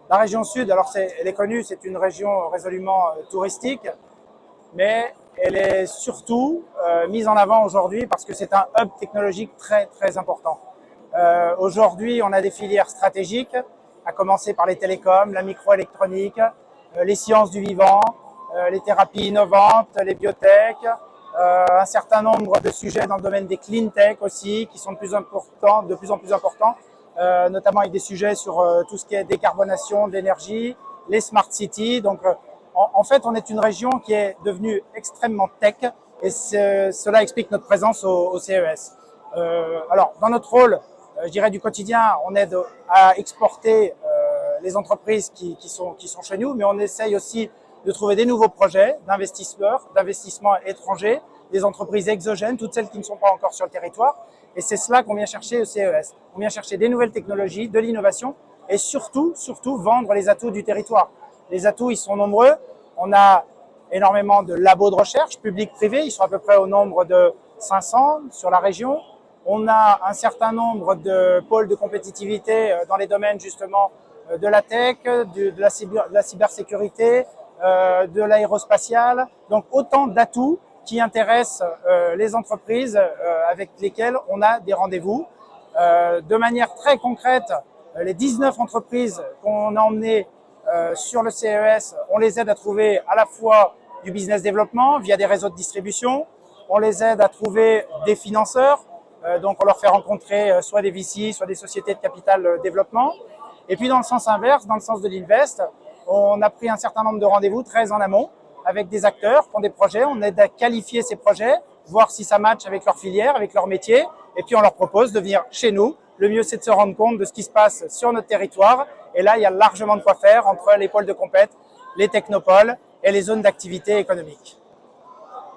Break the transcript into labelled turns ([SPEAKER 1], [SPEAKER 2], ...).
[SPEAKER 1] La région sud, alors elle est connue, c'est une région résolument touristique, mais elle est surtout mise en avant aujourd'hui parce que c'est un hub technologique très important. Aujourd'hui, on a des filières stratégiques, à commencer par les télécoms, la microélectronique, les sciences du vivant, les thérapies innovantes, les biotech, un certain nombre de sujets dans le domaine des clean tech aussi, qui sont de plus en plus importants, notamment avec des sujets sur tout ce qui est décarbonation de l'énergie, les smart cities. Donc, en fait, on est une région qui est devenue extrêmement tech et cela explique notre présence au CES. Alors, dans notre rôle, je dirais du quotidien, on aide à exporter les entreprises qui sont chez nous, mais on essaye aussi de trouver des nouveaux projets d'investissement étrangers, des entreprises exogènes, toutes celles qui ne sont pas encore sur le territoire. Et c'est cela qu'on vient chercher au CES. On vient chercher des nouvelles technologies, de l'innovation et surtout vendre les atouts du territoire. Les atouts, ils sont nombreux. On a énormément de labos de recherche, publics, privés. Ils sont à peu près au nombre de 500 sur la région. On a un certain nombre de pôles de compétitivité dans les domaines justement de la tech, de la cybersécurité, de l'aérospatiale. Donc autant d'atouts qui intéressent les entreprises avec lesquelles on a des rendez-vous. De manière très concrète, les 19 entreprises qu'on a emmenées sur le CES, on les aide à trouver à la fois du business développement via des réseaux de distribution, on les aide à trouver des financeurs, donc on leur fait rencontrer soit des VC, soit des sociétés de capital développement. Et puis dans le sens inverse, dans le sens de l'Invest, on a pris un certain nombre de rendez-vous très en amont avec des acteurs qui ont des projets, on aide à qualifier ces projets, voir si ça match avec leur filière, avec leur métier, et puis on leur propose de venir chez nous. Le mieux, c'est de se rendre compte de ce qui se passe sur notre territoire. Et là, il y a largement de quoi faire entre les pôles de compète, les technopoles et les zones d'activité économique.